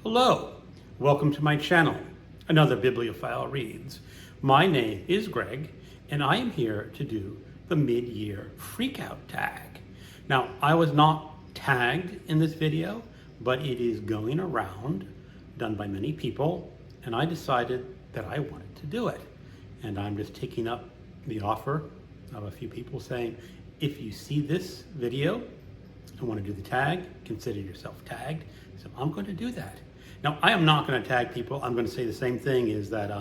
Hello, welcome to my channel, Another Bibliophile Reads. My name is Greg, and I am here to do the mid-year Freakout tag. Now, I was not tagged in this video, but it is going around, done by many people, and I decided that I wanted to do it. And I'm just taking up the offer of a few people saying, if you see this video and want to do the tag, consider yourself tagged. So I'm going to do that. Now, I am not going to tag people. I'm going to say the same thing, is that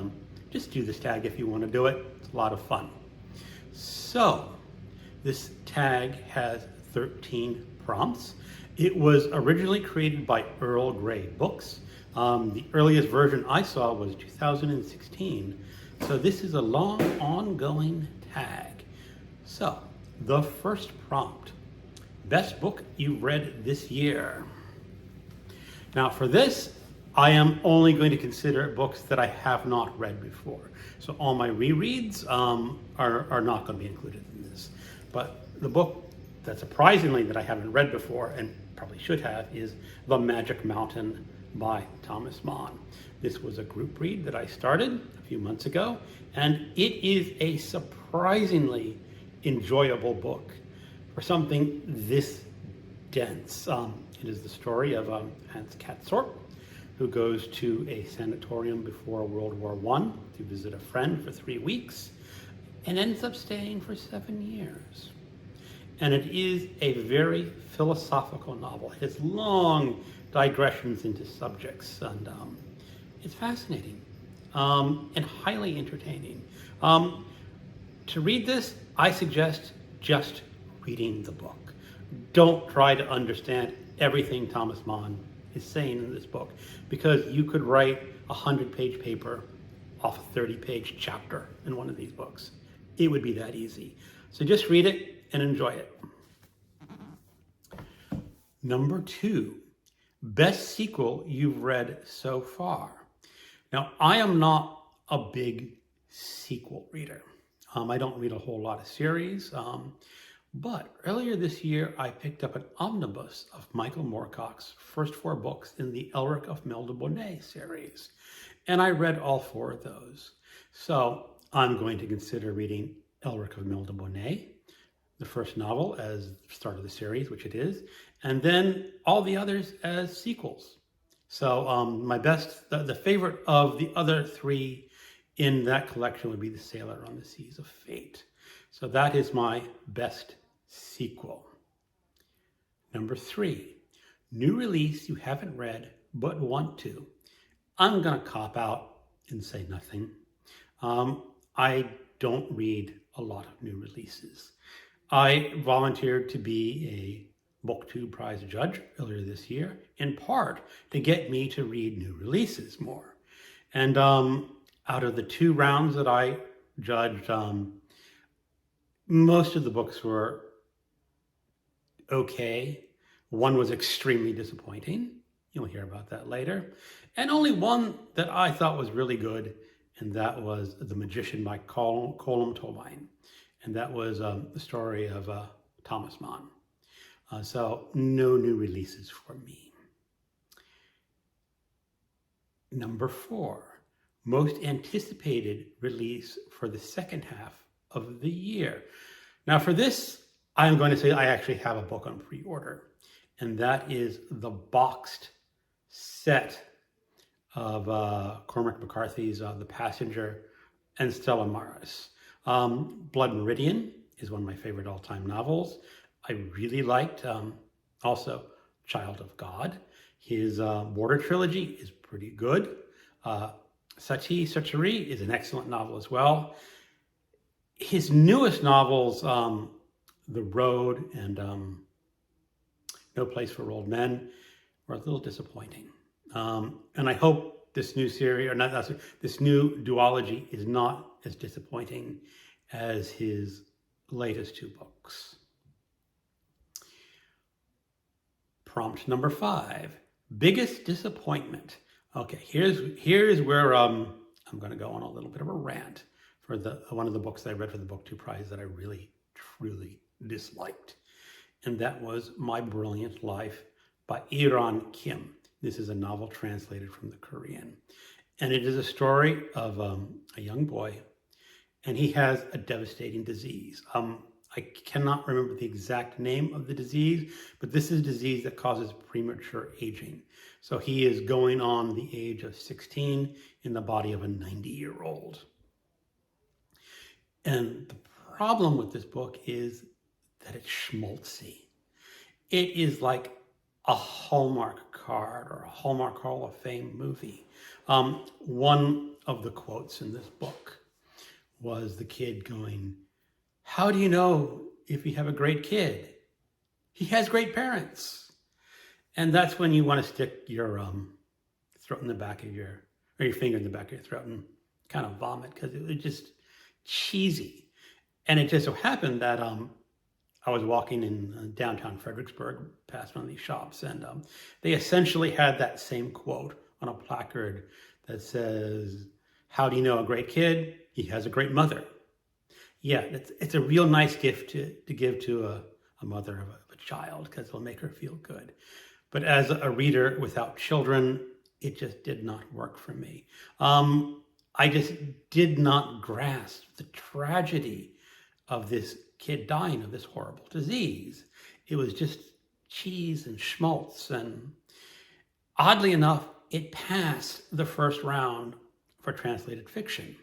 just do this tag if you want to do it. It's a lot of fun. So this tag has 13 prompts. It was originally created by Earl Grey Books. The earliest version I saw was 2016. So this is a long, ongoing tag. So the first prompt, best book you've read this year. Now for this, I am only going to consider books that I have not read before. So all my rereads are not going to be included in this. But the book that surprisingly that I haven't read before, and probably should have, is The Magic Mountain by Thomas Mann. This was a group read that I started a few months ago, and it is a surprisingly enjoyable book for something this dense. It is the story of Hans Katzorp, who goes to a sanatorium before World War I to visit a friend for 3 weeks and ends up staying for 7 years. And it is a very philosophical novel. It has long digressions into subjects, and it's fascinating and highly entertaining. To read this, I suggest just reading the book. Don't try to understand everything Thomas Mann is saying in this book, because you could write a 100-page paper off a 30-page chapter in one of these books. It would be that easy. So just read it and enjoy it. Number 2, best sequel you've read so far. Now, I am not a big sequel reader. I don't read a whole lot of series. But earlier this year, I picked up an omnibus of Michael Moorcock's first 4 books in the Elric of Melniboné series. And I read all 4 of those. So I'm going to consider reading Elric of Melniboné, the first novel, as the start of the series, which it is, and then all the others as sequels. So my best, the favorite of the other 3 in that collection would be The Sailor on the Seas of Fate. So that is my best sequel. Number 3, new release you haven't read but want to. I'm gonna cop out and say nothing. I don't read a lot of new releases. I volunteered to be a BookTube Prize judge earlier this year, in part to get me to read new releases more. And out of the 2 rounds that I judged, most of the books were okay. One was extremely disappointing. You'll hear about that later. And only one that I thought was really good, and that was The Magician by Colm Tolvine. And that was the story of Thomas Mann. So no new releases for me. Number 4, most anticipated release for the second half of the year. Now for this, I'm going to say I actually have a book on pre-order, and that is the boxed set of Cormac McCarthy's The Passenger and Stella Maris. Blood Meridian is one of my favorite all-time novels. I really liked also Child of God. His Border trilogy is pretty good. Satie is an excellent novel as well. His newest novels, The Road and No Place for Old Men, were a little disappointing. And I hope this new series, this new duology, is not as disappointing as his latest 2 books. Prompt number 5, biggest disappointment. Okay, here's where I'm going to go on a little bit of a rant for one of the books that I read for the BookTube Prize that I really, truly disliked. And that was My Brilliant Life by Iran Kim. This is a novel translated from the Korean. And it is a story of a young boy, and he has a devastating disease. I cannot remember the exact name of the disease, but this is a disease that causes premature aging. So he is going on the age of 16 in the body of a 90-year-old. And the problem with this book is that it's schmaltzy. It is like a Hallmark card or a Hallmark Hall of Fame movie. One of the quotes in this book was the kid going, "How do you know if you have a great kid? He has great parents." And that's when you want to stick your throat in the back of your, or your finger in the back of your throat and kind of vomit, because it was just cheesy. And it just so happened that I was walking in downtown Fredericksburg past one of these shops, and they essentially had that same quote on a placard that says, "How do you know a great kid? He has a great mother." Yeah, it's a real nice gift to give to a mother of a child, because it'll make her feel good. But as a reader without children, it just did not work for me. I just did not grasp the tragedy of this kid dying of this horrible disease. It was just cheese and schmaltz, and oddly enough, it passed the first round for translated fiction.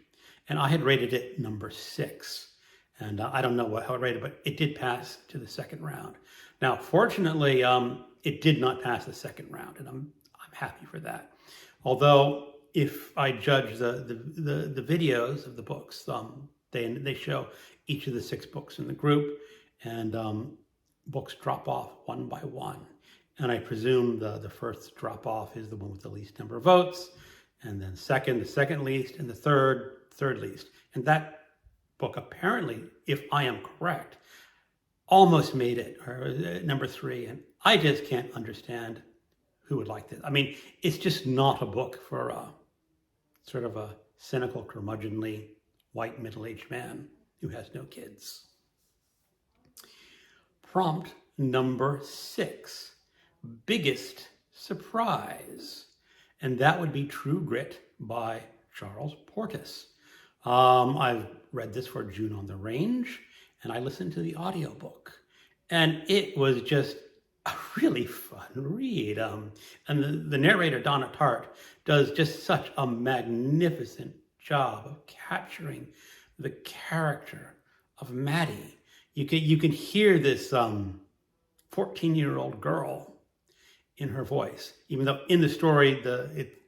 And I had rated it number 6. And I don't know how I rated, but it did pass to the second round. Now, fortunately, it did not pass the second round, and I'm happy for that. Although, if I judge the videos of the books, they show each of the 6 books in the group, and books drop off one by one. And I presume the first drop off is the one with the least number of votes, and then the second least, and the third least. And that book apparently, if I am correct, almost made it, or number 3. And I just can't understand who would like this. I mean, it's just not a book for sort of a cynical, curmudgeonly, white middle-aged man who has no kids. Prompt number 6, biggest surprise. And that would be True Grit by Charles Portis. I've read this for June on the Range, and I listened to the audiobook, and it was just a really fun read. And the narrator, Donna Tartt, does just such a magnificent job of capturing the character of Maddie. You can hear this 14-year-old girl in her voice, even though in the story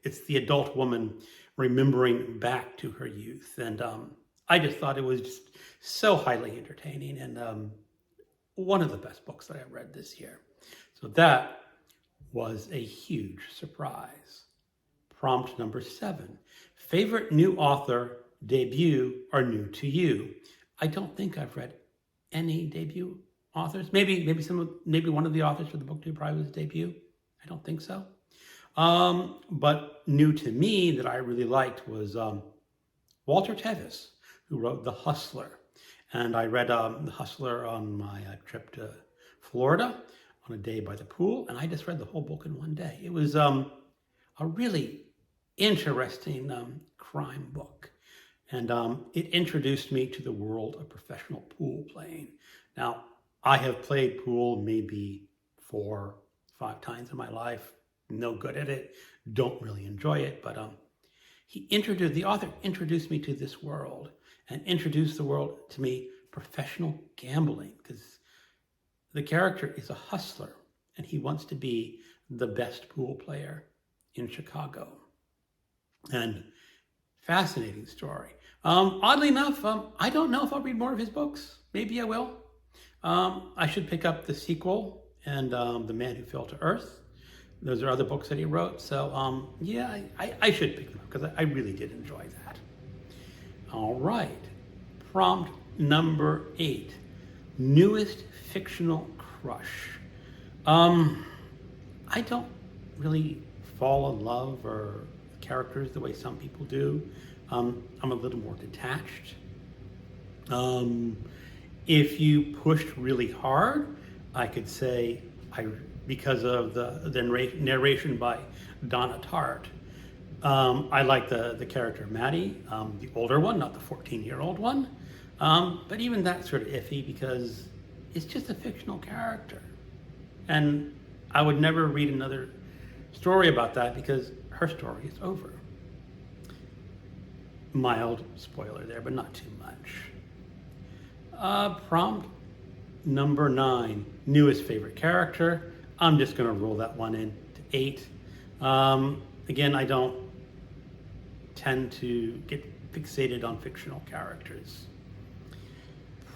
it's the adult woman remembering back to her youth. And I just thought it was just so highly entertaining, and one of the best books that I read this year. So that was a huge surprise. Prompt number 7, favorite new author, debut, or new to you. I don't think I've read any debut authors. Maybe one of the authors for the book probably was debut. I don't think so. But new to me that I really liked was Walter Tevis, who wrote The Hustler. And I read The Hustler on my trip to Florida on a day by the pool, and I just read the whole book in one day. It was a really interesting crime book. And it introduced me to the world of professional pool playing. Now, I have played pool maybe 4-5 times in my life. No good at it, don't really enjoy it, but the author introduced me to this world, and introduced the world to me professional gambling, because the character is a hustler and he wants to be the best pool player in Chicago. And fascinating story. Oddly enough, I don't know if I'll read more of his books. Maybe I will. I should pick up the sequel and The Man Who Fell to Earth. Those are other books that he wrote. So yeah, I should pick them up, because I really did enjoy that. All right. Prompt number 8, newest fictional crush. I don't really fall in love or characters the way some people do. I'm a little more detached. If you pushed really hard, I could say I because of the narration by Donna Tartt. I like the character Maddie, the older one, not the 14-year-old one. But even that's sort of iffy because it's just a fictional character. And I would never read another story about that because her story is over. Mild spoiler there, but not too much. Prompt number 9, newest favorite character. I'm just going to roll that one in to 8. Again, I don't tend to get fixated on fictional characters.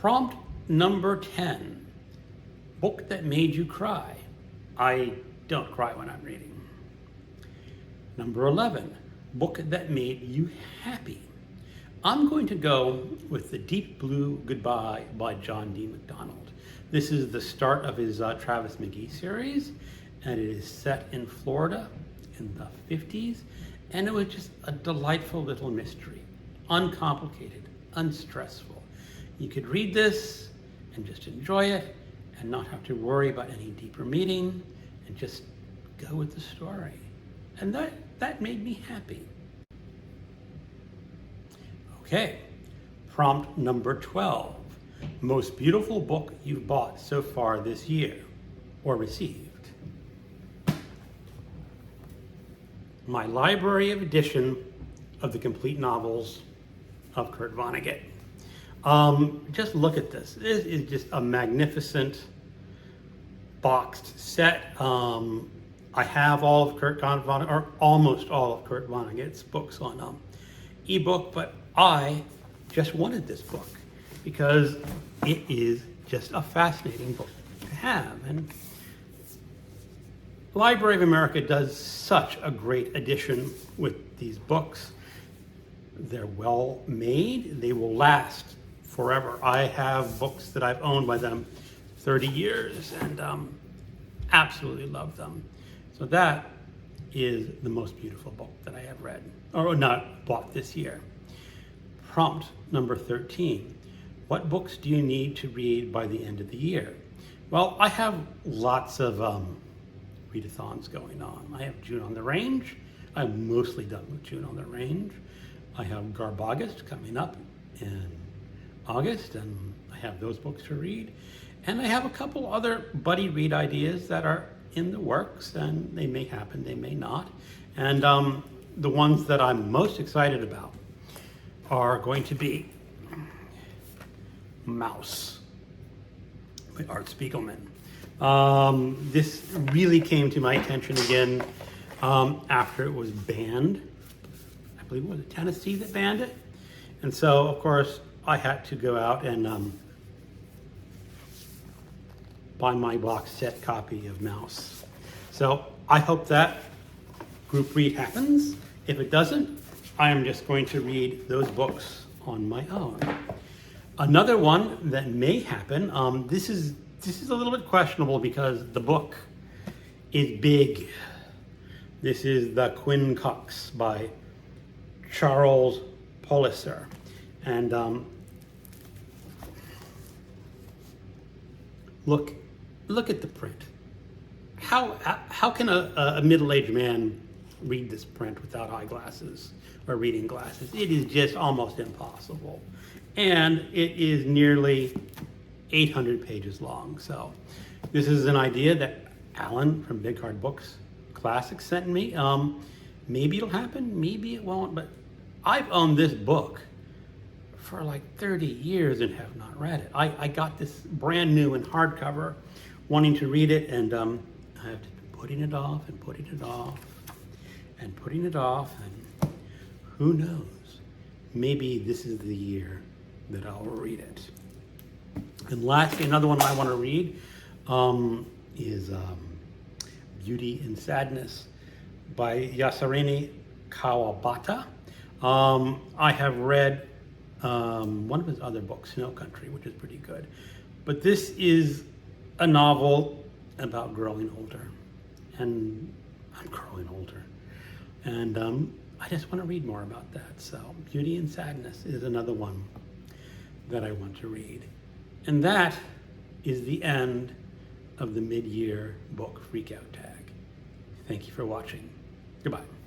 Prompt number 10, book that made you cry. I don't cry when I'm reading. Number 11, book that made you happy. I'm going to go with The Deep Blue Goodbye by John D. MacDonald. This is the start of his Travis McGee series, and it is set in Florida in the 50s, and it was just a delightful little mystery, uncomplicated, unstressful. You could read this and just enjoy it and not have to worry about any deeper meaning and just go with the story. And that made me happy. Okay, prompt number 12. Most beautiful book you've bought so far this year or received. My library of edition of the complete novels of Kurt Vonnegut. Just look at this. This is just a magnificent boxed set. I have all of Kurt Vonnegut, or almost all of Kurt Vonnegut's books on ebook, but I just wanted this book because it is just a fascinating book to have. And Library of America does such a great edition with these books. They're well made. They will last forever. I have books that I've owned by them 30 years and absolutely love them. So that is the most beautiful book that I have read, or not bought this year. Prompt number 13. What books do you need to read by the end of the year? Well, I have lots of readathons going on. I have June on the Range. I'm mostly done with June on the Range. I have Garbagast coming up in August, and I have those books to read. And I have a couple other buddy read ideas that are in the works, and they may happen, they may not. And the ones that I'm most excited about are going to be Mouse by Art Spiegelman. This really came to my attention again after it was banned. I believe it was Tennessee that banned it. And so, of course, I had to go out and buy my box set copy of Mouse. So I hope that group read happens. If it doesn't, I am just going to read those books on my own. Another one that may happen, this is a little bit questionable because the book is big. This is The Quinn Cox by Charles Polisser. And look at the print. How can a middle-aged man read this print without eyeglasses or reading glasses? It is just almost impossible. And it is nearly 800 pages long. So this is an idea that Alan from Big Hard Books Classics sent me. Maybe it'll happen, maybe it won't, but I've owned this book for like 30 years and have not read it. I got this brand new in hardcover, wanting to read it, and I have been putting it off and putting it off and putting it off, and who knows, maybe this is the year that I'll read it. And lastly, another one I want to read is Beauty and Sadness by Yasarini Kawabata. I have read one of his other books, Snow Country, which is pretty good. But this is a novel about growing older. And I'm growing older. And I just want to read more about that. So Beauty and Sadness is another one that I want to read. And that is the end of the mid-year book Freakout tag. Thank you for watching. Goodbye.